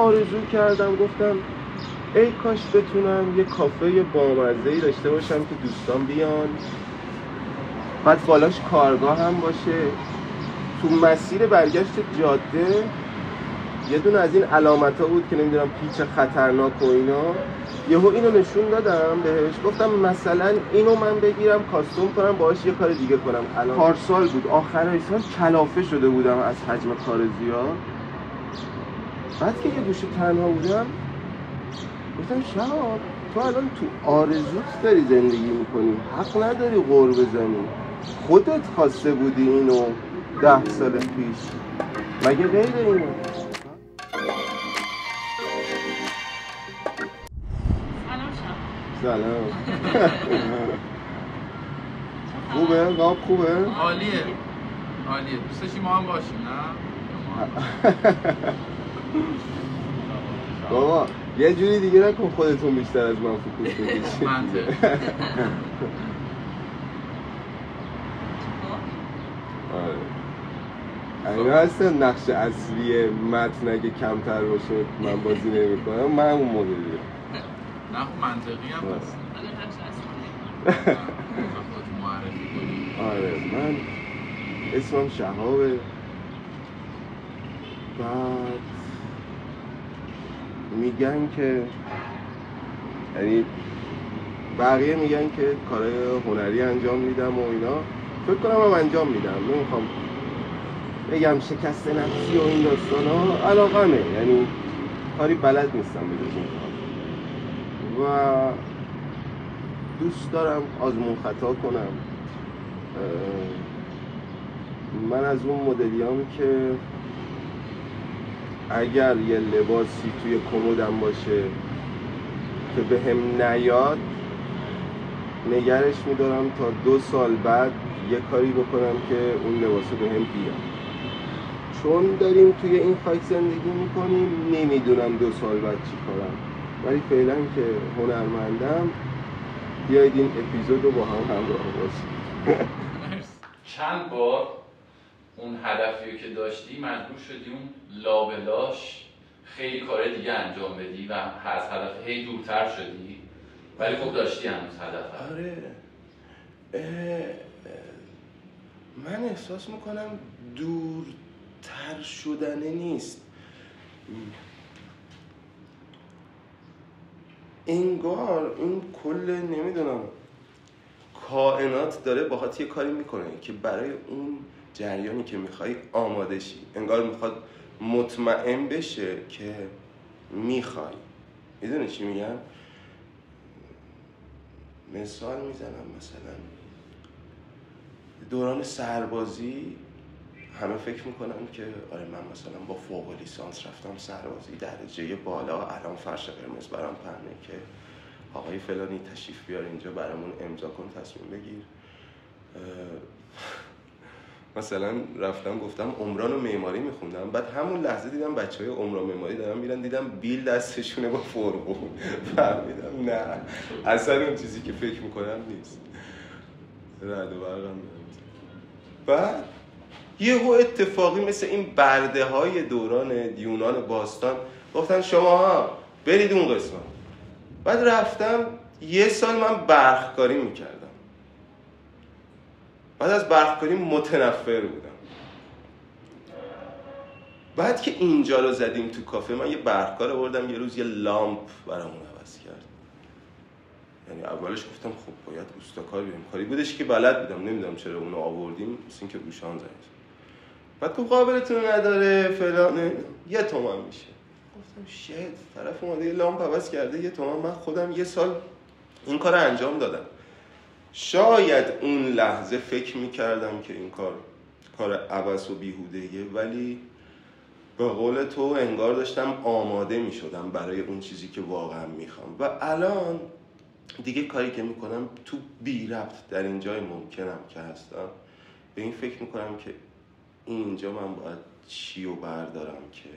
آرزو کردم، گفتم ای کاش بتونم یه کافه بامزه‌ای داشته باشم که دوستان بیان، بعد بالاش کارگاه هم باشه. تو مسیر برگشت جاده یه دونه از این علامت‌ها بود که نمیدونم پیچ خطرناک و اینا، یهو اینو نشون دادم بهش، گفتم مثلا اینو من بگیرم کاستوم کنم باهاش یه کار دیگه کنم. الان پارسال بود آخرای سال کلافه شده بودم از حجم کار زیاد. بعد که یه گوشه تنها بودم گفتم شهاب تو الان تو آرزوت داری زندگی میکنی، حق نداری غر بزنی، خودت خواسته بودی اینو 10 سال پیش، مگه غیر اینه؟ سلام. خوبه؟ قاب خوبه؟ عالیه عالیه، دوست داشتی ما هم باشیم نه؟ بابا یه جوری دیگه نکن خودتون بیشتر از من فکوس بکشید. منطق. آره اینا هستن نقش اصلی متن اگه کمتر باشه من بازی نمی کنم، من اون مدلیه. نه منطقی هم هست. آره من اسمم شهابه. بعد میگن که یعنی بقیه میگن که کارهای هنری انجام میدم و اینا، فکر کنم هم انجام میدم، نمیخوام بگم شکست نفسی و این داستان ها، علاقمه، یعنی کاری بلد نیستم بجز این کار و دوست دارم آزمون خطا کنم. من از اون مدلیام که اگر یه لباسی توی کمدم باشه که به هم نیاد نگرش میدارم تا 2 سال بعد یه کاری بکنم که اون لباسو به هم بیاد. چون داریم توی این خاک زندگی میکنیم نمیدونم 2 سال بعد چی کارم، ولی فعلا که هنرمندم بیایید این اپیزود رو با هم همراه باشیم. چند بار اون هدفی که داشتی مجبور شدی اون لابلاش خیلی کار دیگه انجام بدی و از هدف هی دورتر شدی، ولی خب داشتی هنوز هدف. آره من احساس میکنم دورتر شدنه نیست، انگار این کل نمیدونم کائنات داره باهات یه کاری میکنه که برای اون جریانی که میخوای آماده شی، انگار میخواد مطمئن بشه که میخوای. میدونی چی میگم؟ مثال میزنم، مثلا دوران سربازی همه فکر میکنن که آره من مثلا با فوق لیسانس رفتم سربازی درجه بالا، الان فرش قرمز برام پهنه که آقای فلانی تشریف بیار اینجا برامون امضا کن تصمیم بگیر. مثلا رفتم گفتم عمران و معماری میخوندم، بعد همون لحظه دیدم بچهای عمران معماری دارن میرن، دیدم بیل دستشونه با فرقون، فهمیدم نه اصلا اون چیزی که فکر میکنم نیست، رد و برقم بعد یهو اتفاقی مثل این برده های دوران یونان باستان گفتن شماها برید اون قسمت. بعد رفتم 1 سال من برقکاری میکردم، بعد از برقکاری متنفر بودم. بعد که اینجا رو زدیم تو کافه، من یه برقکار آوردم یه روز یه لامپ برامون عوض کرد. یعنی اولش گفتم خب باید اوستاکار بریم، کاری بودش که بلد بودم، نمیدونم چرا اونو آوردیم، مثل این که روشان زنید. بعد گفت قابلتون نداره فلان، 1 تومن میشه. گفتم شت، طرف اومده یه لامپ عوض کرده 1 تومن، من خودم 1 سال این کار انجام دادم. شاید اون لحظه فکر میکردم که این کار عبث و بیهودهیه، ولی به قول تو انگار داشتم آماده میشدم برای اون چیزی که واقعا میخوام. و الان دیگه کاری که میکنم تو بی ربط در این جای ممکنم که هستم به این فکر میکنم که اینجا من باید چی رو بردارم که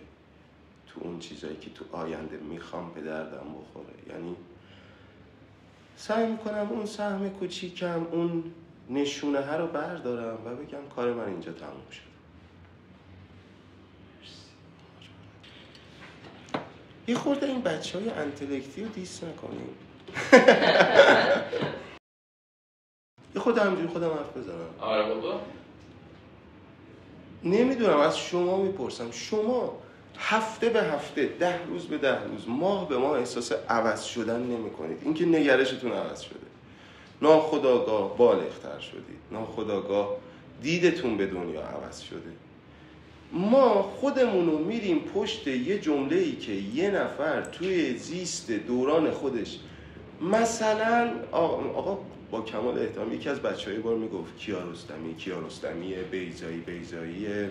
تو اون چیزایی که تو آینده میخوام به دردم بخوره. یعنی سعی میکنم اون سهم کوچیکم، اون نشونه ها رو بردارم و بگم کار من اینجا تموم شد. یه خورده این بچهای انتلکتی رو دیس نکنیم. یه خورده همینجوری خودم حرف بزنم. آره بابا. نمیدونم، از شما میپرسم، شما هفته به هفته، 10 روز به 10 روز، ماه به ماه احساس عوض شدن نمی کنید؟ اینکه نگرشتون عوض شده، ناخودآگاه بالغ‌تر شدید، ناخودآگاه دیدتون به دنیا عوض شده. ما خودمونو میریم پشت یه جمله‌ای که یه نفر توی زیست دوران خودش، مثلا آقا با کمال احترام یکی از بچه‌ها یه بار میگفت کیارستمی، بیضایی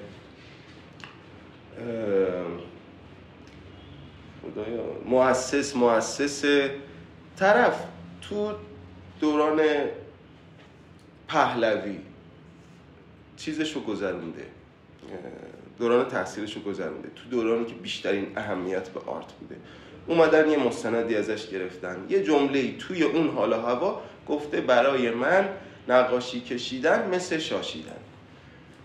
خدایا مؤسس طرف تو دوران پهلوی چیزشو گذرونده، دوران تحصیلشو گذرونده، تو دورانی که بیشترین اهمیت به آرت بوده، اومدن یه مستندی ازش گرفتن، یه جمله‌ای توی اون حال و هوا گفته برای من نقاشی کشیدن مثل شاشیدن.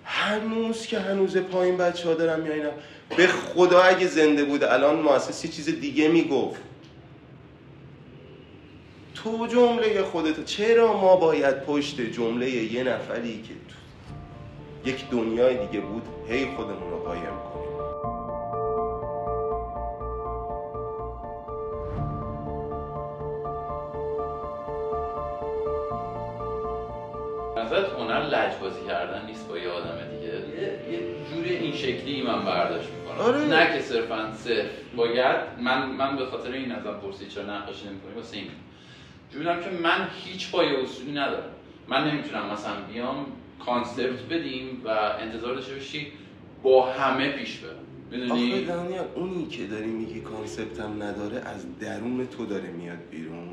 هنوز پایین بچه‌ها دارن میایینم. به خدا اگه زنده بوده الان مؤسسی چیز دیگه میگفت. تو جمله خودت، چرا ما باید پشت جمله یه نفری که تو یک دنیای دیگه بود هی خودمون رو قایم کنیم؟ نظرت هنر لجبازی کردن نیست با یه آدم دیگه؟ یه جوری این شکلی من برداشت میکنم. آره. نه که صرف باید من به خاطر این ازم پرسید چرا نقاشی نمی‌کنی واسه این جوریام که من هیچ پایه اصولی ندارم. من نمیتونم مثلا بیام کانسپت بدیم و انتظار داشته باشی با همه پیش برم. میدونی؟ آخه دانیال، اونی که داری میگی کانسپت هم نداره از درون تو داره میاد بیرون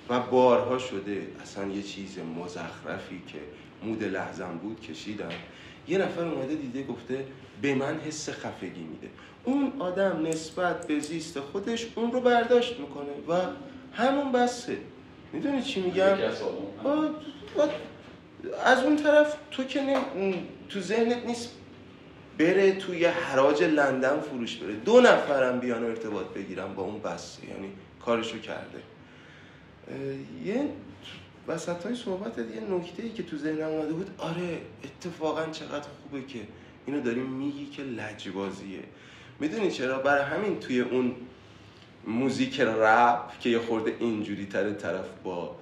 و بارها شده اصلا یه چیز مزخرفی که مود لحظم بود کشیدم، یه نفر اومده دیده گفته به من حس خفگی میده. اون آدم نسبت به زیست خودش اون رو برداشت میکنه و همون بسه. میدونی چی میگم؟ از اون طرف تو که تو ذهنت نیست بره توی حراج لندن فروش بره، 2 نفرم بیان ارتباط بگیرم با اون بسه، یعنی کارشو کرده. یه وسطای صحبت یه نکته‌ای که تو ذهنم اومده بود، آره اتفاقا چقدر خوبه که اینو داری میگی که لجبازیه. میدونی چرا؟ برای همین توی اون موزیک رپ که یه خورده اینجوری طرف با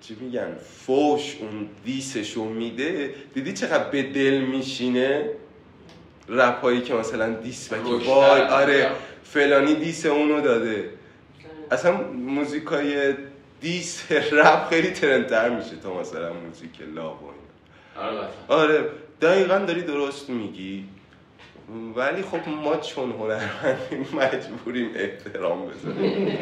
چی میگن فوش اون دیسشو میده، دیدی چقدر به دل میشینه رپایی که مثلا دیس بکی وای آره فلانی دیس اونو داده. اصلا موزیکای دیس رپ خیلی ترندتر میشه تا مثلا موزیک لاو و اینا. آره دقیقاً داری درست میگی، ولی خب ما چون هنرمندیم مجبوریم احترام بذاریم.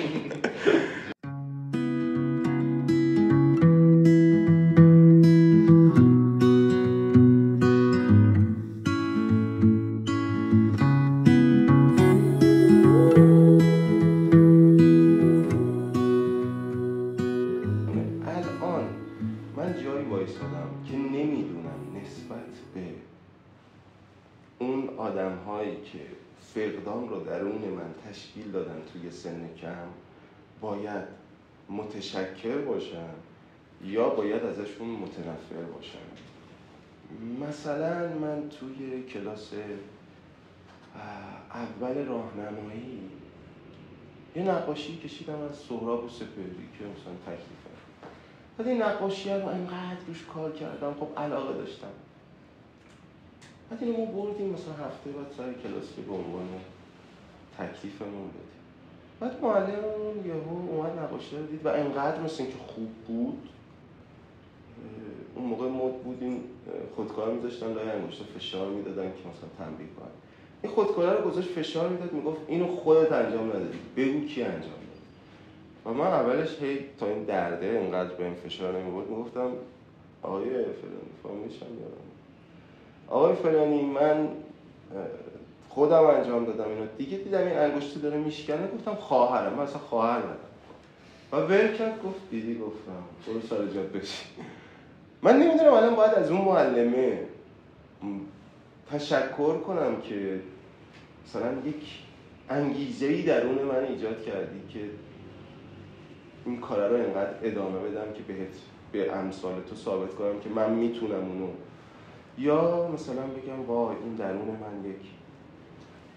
که فقدان رو درون من تشکیل دادن توی سن کم باید متشکر باشم یا باید ازشون متنفر باشم. مثلا من توی کلاس اول راهنمایی یه نقاشی کشیدم از سهراب و سپهری که مثلا تکلیفه. بعد این نقاشی رو انقدر روش کار کردم، خب علاقه داشتم. بعد اینو ما بردیم مثلا هفته بعد سر کلاس که به عنوان تکلیفمون بدیم. بعد معلممون یهو اومد نقاشی رو دید و انقدر مثل اینکه خوب بود، اون موقع مد بودیم خودکار می‌ذاشتن لای انگشت فشار میدادن که مثلا تنبیه کنن. این خودکار رو گذاشت فشار میداد، میگفت اینو خودت انجام ندادی، بگو کی انجام داد. و من اولش هی تا این درده انقدر بهم فشار نمی‌آورد میگفتم آقای فلانی فامیلش هم یادم، آقای فلانی من خودم انجام دادم اینو دیگه. دیدم این انگشت داره میشکنه، گفتم خواهرم، من اصلا خواهر ندارم. و ول کرد گفت دیدی، گفتم برو سر جات بشی. من نمیدونم الان باید از اون معلمه تشکر کنم که مثلا یک انگیزه‌ای درون من ایجاد کردی که این کارا رو اینقدر ادامه بدم که به امثال تو ثابت کنم که من میتونم اونو، یا مثلا بگم وای این درون من یک،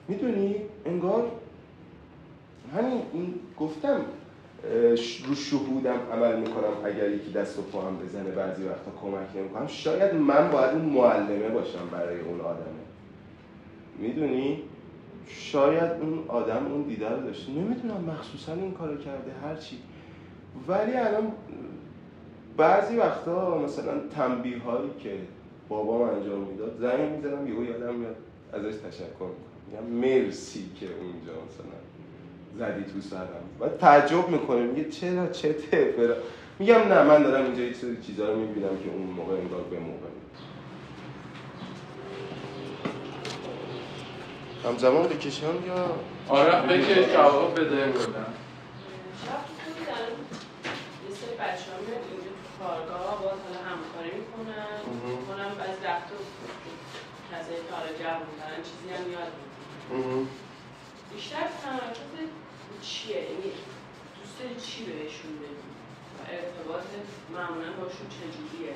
میدونی انگار همین این گفتم رو شهودم عمل میکنم. اگر یکی دست و پاهم بزنه بعضی وقتا کمک نمیکنم، شاید من باید اون معلمه باشم برای اون آدمه، میدونی؟ شاید اون آدم اون دیده رو داشته، نمیدونم مخصوصا این کارو کرده هرچی، ولی الان بعضی وقتا مثلا تنبیه هایی که بابام انجام میداد زنگ میزنم یهو یادم میاد ازش تشکر میکنم، میگم مرسی که اونجا مثلا زدی تو سرم. بعد تعجب میکنه میگه چرا چه تفرا، میگم نه من دارم اینجا یه سری چیزا رو میبینم که اون موقع انگار به موقع همزمان بکشم یا آره بکش جواب بده بودم. شب خوبی دارم یه سری بچه ها میاد اینجا تو کارگاه با حالا همکاری میکنن کنم بعضی وقتا کسایی که حالا جوون دارن چیزی هم یاد میکنن. بیشتر تمرکز چیه؟ یعنی دوست داری چی بهشون بدی؟ و ارتباط معمولا باشون چجوریه؟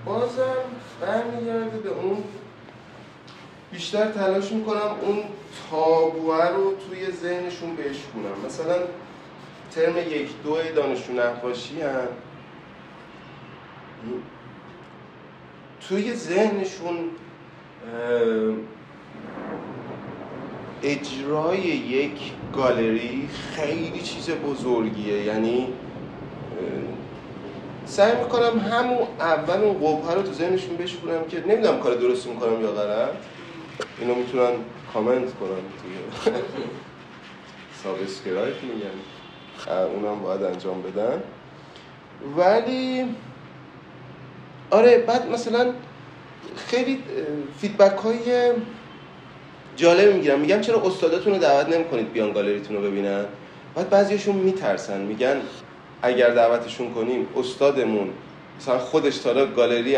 بازم برمیگرده به اون، بیشتر تلاش میکنم اون تابوه رو توی ذهنشون بشکنم. مثلا ترم 1-2 دانشجو نقاشی هم توی ذهنشون اجرای یک گالری خیلی چیز بزرگیه، یعنی سعی میکنم همون اول اون قبه رو تو ذهنشون بشکنم که نمیدونم کار درست میکنم یا غلط، اینو میتونن کامنت کنن توی سابسکرایب میگن، اونم باید انجام بدن. ولی آره بعد مثلا خیلی فیدبک های جالب میگیرم، میگم چرا استاداتون رو دعوت نمیکنید بیان گالریتون رو ببینن؟ بعد بعضیشون میترسن، میگن اگر دعوتشون کنیم استادمون مثلا خودش تا گالری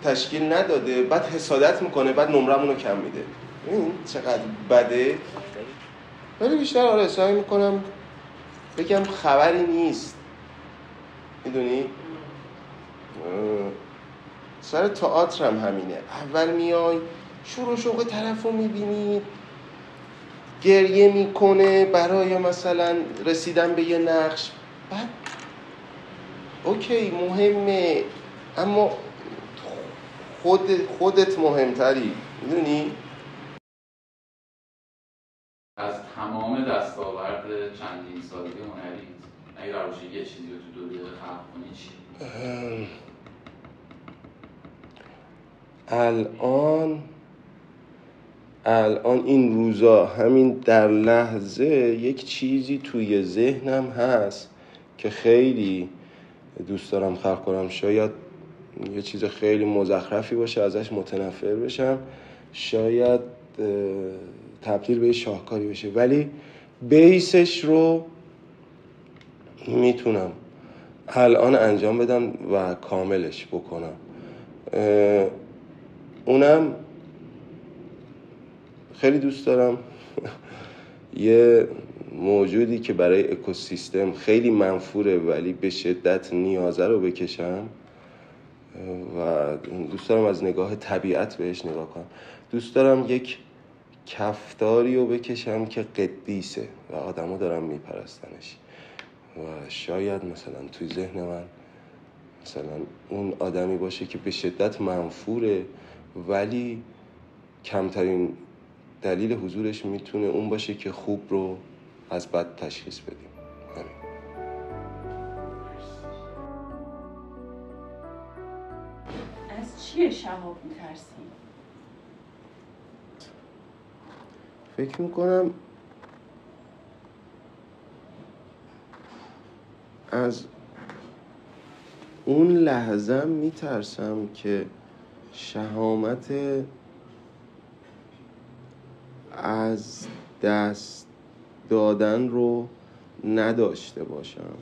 تشکیل نداده بعد حسادت میکنه بعد نمرمون رو کم میده. این چقدر بده. ولی بیشتر آره سعی میکنم بگم خبری نیست، میدونی؟ سر تئاتر هم همینه، اول میای شور و شوق طرف رو میبینی گریه میکنه برای مثلا رسیدن به یه نقش، بعد اوکی مهمه اما خودت مهمتری، میدونی؟ از تمام دستاورد چندین سالی هنری اگه قرار باشه یه چیزی رو تو 2 دقیقه خلق کنی چی؟ الان این روزا همین در لحظه یک چیزی توی ذهنم هست که خیلی دوست دارم خلق کنم. شاید یه چیز خیلی مزخرفی باشه ازش متنفر بشم، شاید تبدیل به شاهکاری بشه، ولی بیسش رو میتونم الان انجام بدم و کاملش بکنم. اونم خیلی دوست دارم یه موجودی که برای اکوسیستم خیلی منفوره ولی به شدت نیازه رو بکشم و دوست دارم از نگاه طبیعت بهش نگاه کنم. دوست دارم یک کفتاری رو بکشم که قدیسه و آدم ها دارم میپرستنش و شاید مثلا توی ذهن من مثلا اون آدمی باشه که به شدت منفوره ولی کمترین دلیل حضورش میتونه اون باشه که خوب رو از بد تشخیص بدیم. همین. از چیه شهاب میترسی؟ فکر میکنم از اون لحظه میترسم که شهامت از دست دادن رو نداشته باشم.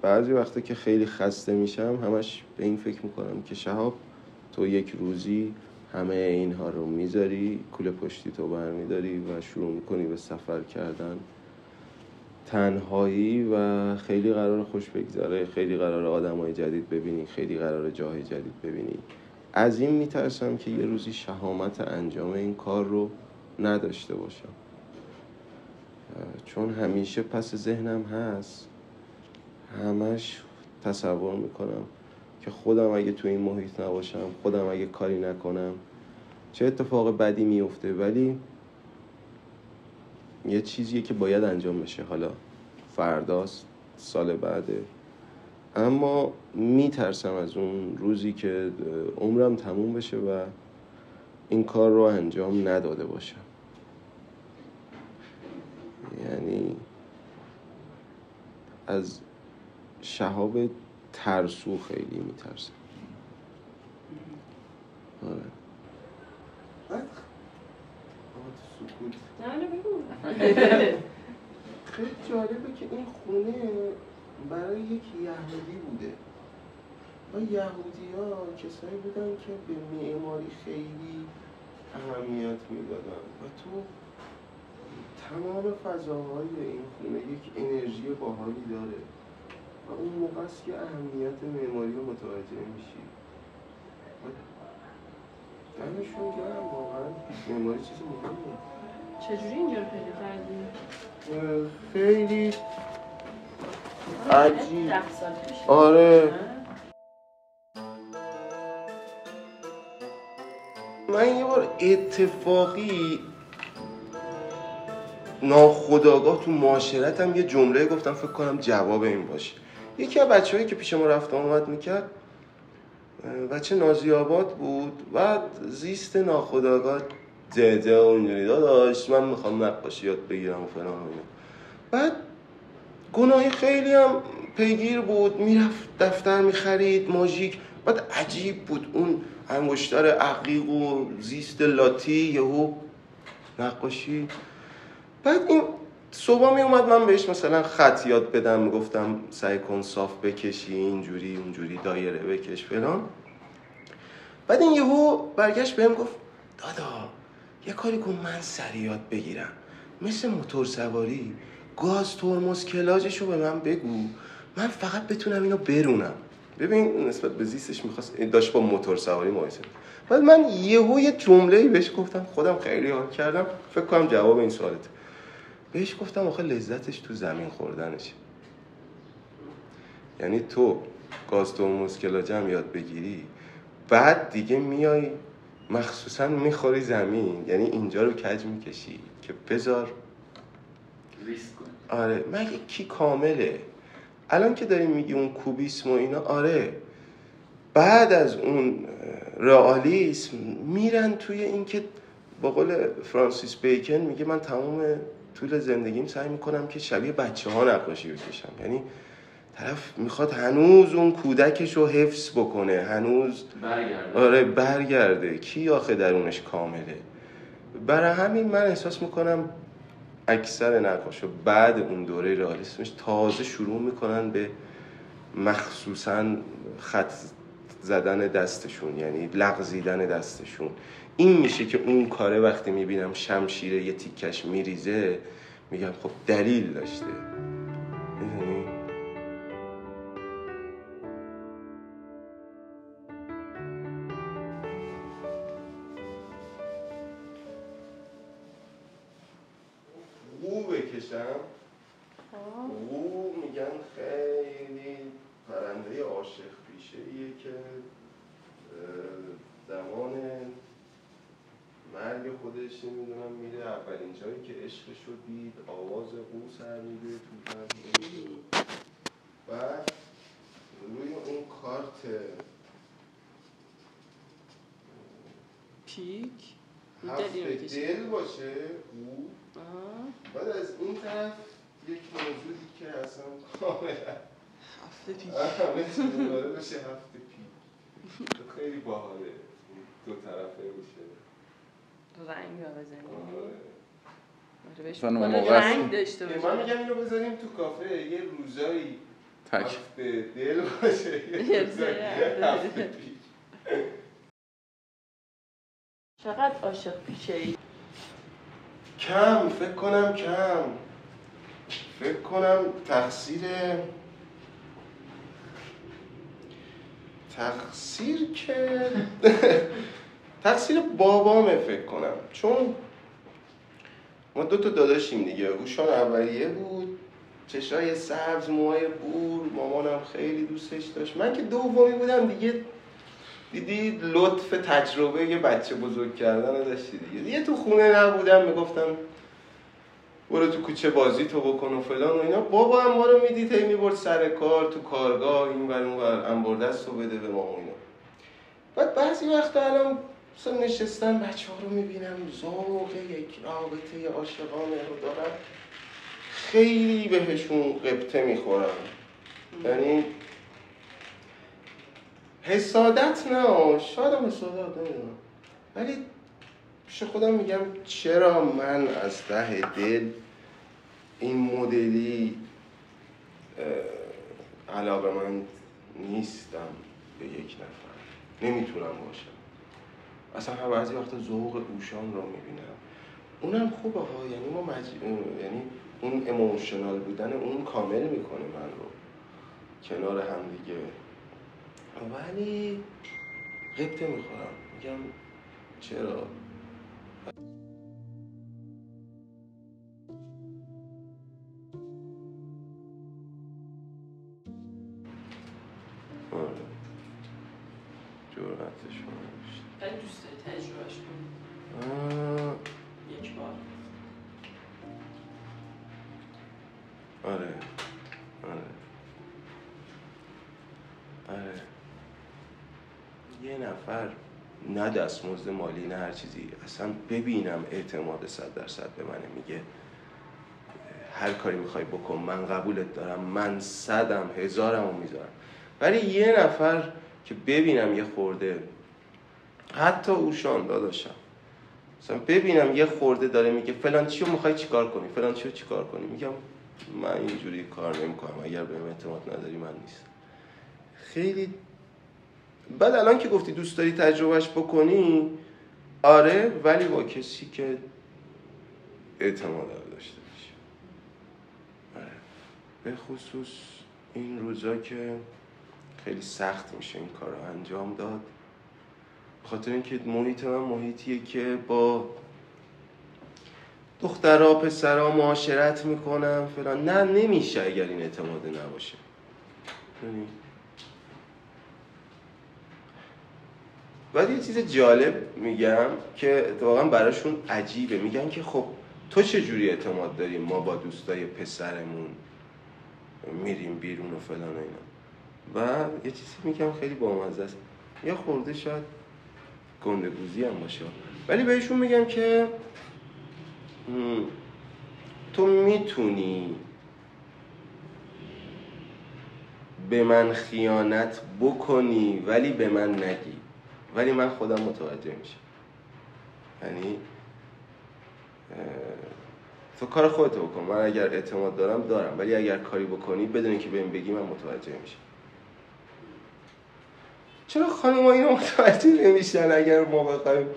بعضی وقتا که خیلی خسته میشم همش به این فکر میکنم که شهاب تو یک روزی همه اینها رو میذاری، کوله پشتی تو برمیداری و شروع میکنی به سفر کردن تنهایی و خیلی قرار خوش بگذره، خیلی قرار آدمای جدید ببینی، خیلی قرار جاهای جدید ببینی. از این میترسم که یه روزی شهامت انجام این کار رو نداشته باشم، چون همیشه پس ذهنم هست، همش تصور میکنم که خودم اگه تو این محیط نباشم، خودم اگه کاری نکنم چه اتفاق بدی میفته. ولی یه چیزیه که باید انجام بشه، حالا فرداست، سال بعده، اما میترسم از اون روزی که عمرم تموم بشه و این کار رو انجام نداده باشم. یعنی از شهاب ترسو خیلی میترسم. آره. سکوت. نه بگو. خیلی جالبه که این خونه برای یک یهودی بوده و یهودی ها کسایی بودن که به معماری خیلی اهمیت میدادن و تو تمام فضاهای این خونه یک انرژی باحالی داره و اون موقع است که اهمیت معماری رو متوجه میشی. دمشون گرم، واقعا معماری چیز مهمیه. چجوری اینجا رو پیدا کردی؟ خیلی عجیب. 10 سال پیش. آره. من یه بار اتفاقی ناخودآگاه تو معاشرتم یه جمله گفتم، فکر کنم جواب این باشه. یکی از بچه‌هایی که پیش ما رفت آمد میکرد، بچه نازی آباد بود، بعد زیست ناخودآگاه جه و اونجوری داداش من میخوام نقاشی یاد بگیرم و فلان و اینا. بعد گناهی خیلی هم پیگیر بود، میرفت دفتر میخرید ماژیک، بعد عجیب بود اون انگشتر عقیق و زیست لاتی یهو نقاشی. بعد این صبح می اومد من بهش مثلا خط یاد بدم، میگفتم سعی کن صاف بکشی، اینجوری اونجوری دایره بکش فلان. بعد این یهو برگشت بهم گفت دادا یه کاری کن من سری یاد بگیرم، مثل موتور سواری گاز ترمز کلاجشو به من بگو، من فقط بتونم اینو برونم. ببین نسبت به زیستش میخواست داشت با موتور سواری مقایسه. بعد من یهو یه جمله‌ای بهش گفتم، خودم خیلی حال کردم، فکر کنم جواب این سوالته. بهش گفتم آخه لذتش تو زمین خوردنشه. یعنی تو گاز ترمز کلاج هم یاد بگیری، بعد دیگه میای مخصوصا میخوری زمین، یعنی اینجا رو کج میکشی که بذار ریسک کن. آره مگه کی کامله؟ الان که داری میگی اون کوبیسم و اینا، آره بعد از اون رئالیسم میرن توی این که با قول فرانسیس بیکن میگه من تمام طول زندگیم سعی میکنم که شبیه بچه ها نقاشی بکشم. یعنی طرف میخواد هنوز اون کودکش رو حفظ بکنه، هنوز برگرده. آره برگرده. کی آخه درونش کامله؟ برای همین من احساس میکنم اکثر نقاشا بعد اون دوره رئالیسمش تازه شروع میکنن به مخصوصا خط زدن دستشون، یعنی لغزیدن دستشون. این میشه که اون کاره وقتی میبینم شمشیره یه تیکش میریزه میگم خب دلیل داشته. میدونی؟ بکشم میگن خیلی پرنده عاشق پیشه ایه که زمان مرگ خودش نمیدونم میره اولین جایی که عشقش رو دید آواز قو سر میگیره تو پرنده. بعد روی اون کارت پیک هفته دل باشه او، بعد از این طرف یک موضوعی که اصلا کاملا هفته پیک همه داره بشه هفته پیک. خیلی باحاله دو طرفه میشه رنگ رو بزنیم. آره بهش رنگ داشته باشه. من میگم اینو بذاریم تو کافه یه روزایی هفته دل باشه، یه روزایی هفته پیک. چقدر عاشق پیشه‌ای؟ کم، فکر کنم تقصیر بابامه فکر کنم، چون ما 2 تا داداشیم دیگه. اوشان اولیه بود، چشای سبز، موهای بور، مامانم خیلی دوستش داشت. من که دومی بودم دیگه، دیدی لطف تجربه یه بچه بزرگ کردن رو داشتی دیگه تو خونه نبودم، میگفتم برو تو کوچه بازی تو بکن و فلان و اینا. بابا هم ما رو میدید هی میبرد سر کار تو کارگاه، این ور اون ور انبردست رو بده به ما و اینا. بعد بعضی وقتا الان مثلا نشستن بچه ها رو میبینم ذوق یک رابطه عاشقانه رو دارن، خیلی بهشون غبطه میخورم. یعنی حسادت نه، شاید هم حسادت نمیدونم، ولی پیش خودم میگم چرا من از ته دل این مدلی علاقه من نیستم به یک نفر، نمیتونم باشم. اصلا هم بعضی وقتا ذوق اوشان رو میبینم، اونم خوبه ها، یعنی ما یعنی اون ایموشنال بودن اون کامل میکنه من رو کنار هم دیگه، ولی غبطه میخورم، میگم چرا. جرأتش نداشت. ولی دوست داری تجربهش کنی؟ یک بار. آره. یه نفر نه دستمزد مالی نه هر چیزی، اصلا ببینم اعتماد 100% به منه، میگه هر کاری میخوای بکن، من قبولت دارم، من 100م 1000م میذارم. ولی یه نفر که ببینم یه خورده، حتی اوشان داداشم، مثلا ببینم یه خورده داره میگه فلان چیو میخوای چیکار کنی، فلان چیو چیکار کنی، میگم من اینجوری کار نمیکنم، اگر بهم اعتماد نداری من نیست. خیلی بعد الان که گفتی دوست داری تجربهش بکنی، آره، ولی با کسی که اعتماد داشته باشه. آره. به خصوص این روزا که خیلی سخت میشه این کار رو انجام داد، بخاطر اینکه محیط من محیطیه که با دخترها پسرها معاشرت میکنم فلان. نه، نمیشه اگر این اعتماد نباشه. ولی یه چیز جالب میگم که اتفاقا براشون عجیبه، میگن که خب تو چه جوری اعتماد داری ما با دوستای پسرمون میریم بیرون و فلان و اینا. و یه چیزی میگم خیلی بامزه است، یا خورده شاید گندگوزی هم باشه، ولی بهشون میگم که تو میتونی به من خیانت بکنی ولی به من نگی، ولی من خودم متوجه میشم. یعنی تو کار خودتو بکن، من اگر اعتماد دارم، ولی اگر کاری بکنی بدون که بهم بگی من متوجه میشم. چرا خانم‌ها اینو متوجه نمیشن اگر ما بخوایم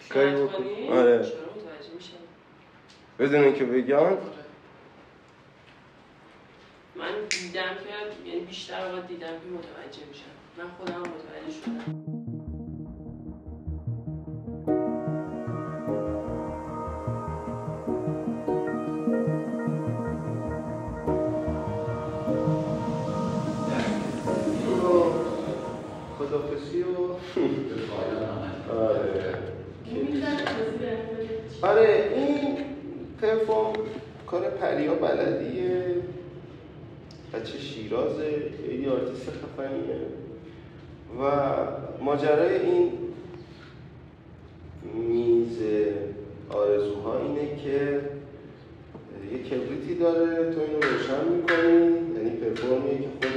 کاری بکنیم؟ آره، چرا متوجه میشن بدون که بگن. من دیدم که یعنی بیشتر وقت دیدم که متوجه میشن، من خودم متوجه شدم. خدافظی و آره این پرفوم کار پریا بلدیه، بچه شیرازه، خیلی آرتیست خفنیه. و ماجرای این میز آرزوها اینه که یه کبریتی داره، تو اینو روشن میکنی، یعنی پرفومیه که خود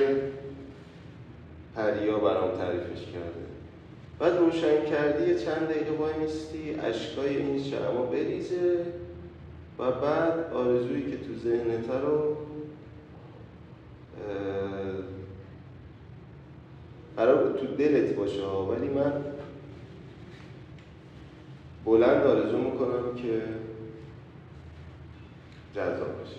پریا برام تعریفش کرده. بعد روشن کردی یه چند دقیقه وای میستی اشکای این شمع بریزه و بعد آرزویی که تو ذهنت رو قرار تو دلت باشه، ولی من بلند آرزو میکنم که جذاب باشه.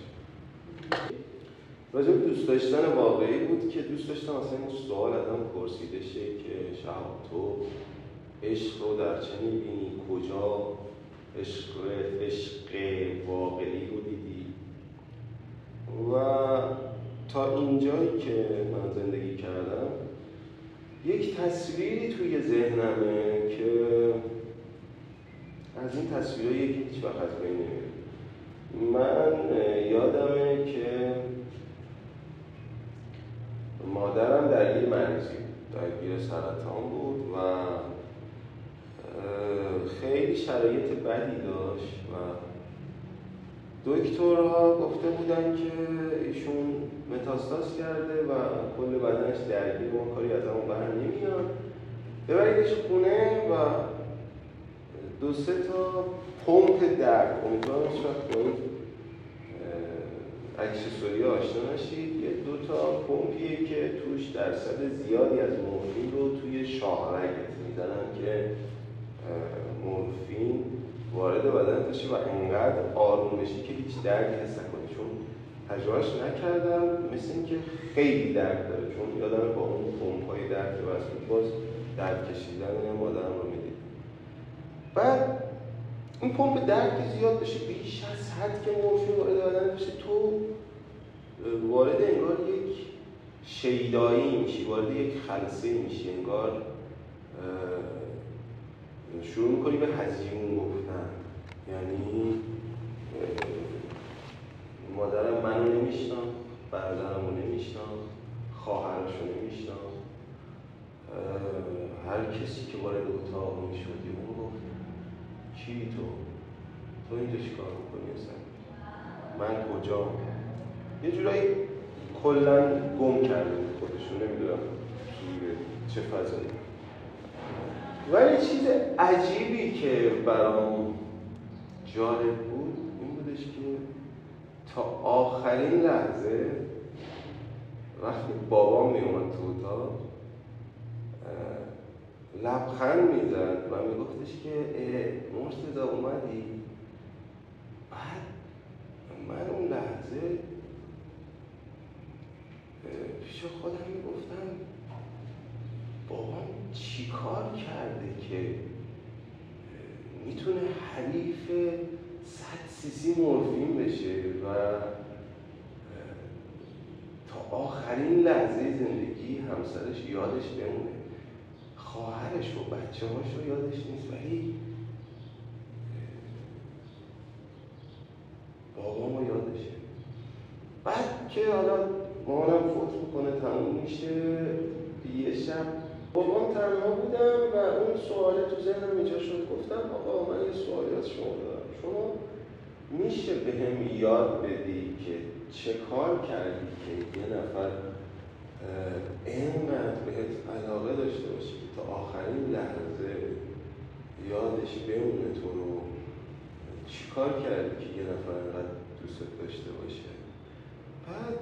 راجع به دوست داشتن واقعی بود که دوست داشتم اصلا این سوال ازم پرسیده شه که شهاب تو عشق رو در چه می‌بینی؟ کجا عشق واقعی رو دیدی؟ و تا اینجایی که من زندگی کردم یک تصویری توی ذهنمه که از این تصویرها یکی هیچ وقت از بین نمیره. من یادمه که مادرم درگیر مریضی بود، درگیر سرطان بود و خیلی شرایط بدی داشت و دکترها گفته بودن که ایشون متاستاز کرده و کل بدنش درگیر و کاری از همون بر نمیاد، ببریدش خونه و 2-3 تا پمپ درد، امیدوارم هیچ وقت با این اکسسوری آشنا نشید، یه 2 تا پمپیه که توش درصد زیادی از مورفین رو توی شاهرگت میزنن که مورفین وارد بدن بشه و انقدر آروم بشی که هیچ دردی حس نکنی. چون تجربهش نکردم، مثل اینکه خیلی درد داره، چون یادم با اون پمپ‌های درد که واسه باز درد کشیدن مادرم رو میدید. بعد این پمپ درد که زیاد بشه بیش از حد که مورفین وارد بدن بشه، تو وارد انگار یک شیدایی میشی، وارد یک خلسه میشی، انگار شروع میکنی به هزیون گفتن. یعنی مادرم منو نمیشناخت، برادرمو نمیشناخت، خواهرشو نمیشناخت، هر کسی که وارد اتاق میشدی اون گفت کی تو اینجا چیکار میکنی اصلا؟ من کجا؟ یه جورایی کلا گم کرده بود خودشو، نمیدونم توی چه فضایی. ولی چیز عجیبی که برام جالب بود این بودش که تا آخرین لحظه وقتی بابام میومد تو اتاق لبخند میزد و میگفتش که مرتضی اومدی؟ بعد من اون لحظه پیش خودم میگفتم بابام چی کار کرده که میتونه حریف 100 cc مورفین بشه و تا آخرین لحظه زندگی همسرش یادش بمونه، خواهرش و بچه‌هاش رو یادش نیست، ولی بابامو یادشه. بعد که حالا مامانم فوت میکنه، تموم میشه، یه شب بابام تنها بودم و اون سواله تو ذهنم ایجاد شد. گفتم آقا من یه سوالی از شما دارم، شما میشه به هم یاد بدی که چه کار کردی که یه نفر اینقدر بهت علاقه داشته باشه که تا آخرین لحظه یادش بمونه تو رو؟ چی کار کردی که یه نفر اینقدر دوست داشته باشه؟ بعد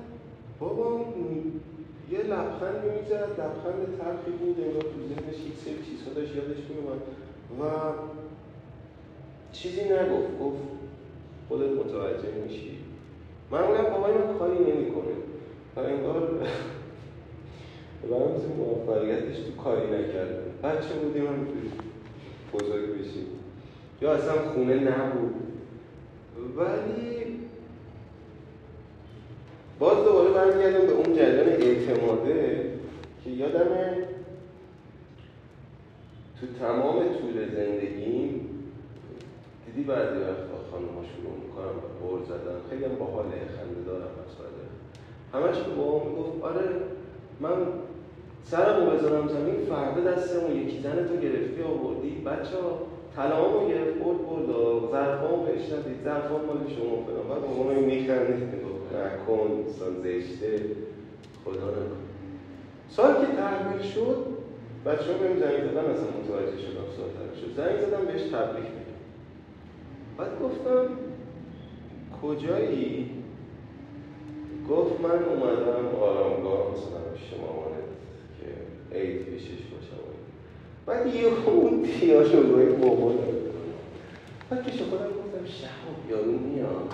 بابام یه لبخندی میزد، لبخند تلخی بود، انگار تو ذهنش یک سری چیزها داشت یادش میومد و چیزی نگفت، گفت خودت متوجه میشی. معمولا بابای من کاری نمیکنه و انگار برام موفقیتش تو کاری نکرده. بچه بودیم همینطوری بزرگ بشیم یا اصلا خونه نبود. ولی باز دوباره برمیگردم به اون جریان اعتماده که یادمه تو تمام طول زندگیم دیدی بعضی وقتا خانم‌ها شروع می‌کنن به قول زدن، خیلی هم باحاله، خنده دارم مسئله، همش به بابام میگفت آره من سرمو بذارم زمین فردا دستمو یکی زن تو گرفتی آوردی، بچه‌ها طلامو گرفت برد ظرفامو بهش ندید، ظرفام مال شما فلان. بعد بابام میخندید میگفت نکن انسان زشته، خدا نکن. سال که تحویل شد بچه‌ها بهم زنگ زدن، اصلا متوجه شدم سال تحویل شد، زنگ زدم بهش تبریک میگم. بعد گفتم کجایی؟ گفت من اومدم آرامگاه مثلا پیش مامانت که عید پیشش باشم. بعد یه اون دیالوگای مامانم بعد پیش خودم گفتم شهاب یارو میاد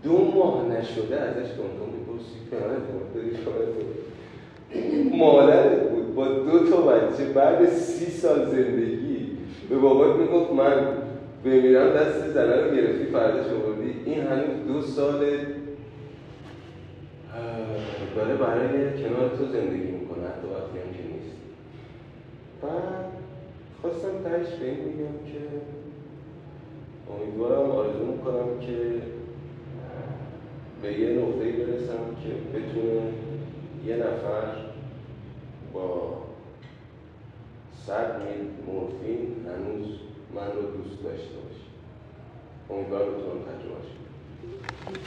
2 ماه نشده ازش تونتون میپرسی کنارت مادرت بود با 2 تا بچه بعد 30 سال زندگی به بابات میگفت من بمیرم دست زنه رو گرفتی فرداش آوردی. این هنوز 2 سال داره برای کنار تو زندگی میکنه حتی وقتی هم که نیست. بعد خواستم تهش به این بگم که امیدوارم آرزو میکنم که به یه نقطه‌ای برسم که بتونه یه نفر با 100 میل مورفین هنوز من رو دوست داشته باشه. امیدوارم بتونم تجربهش کنم.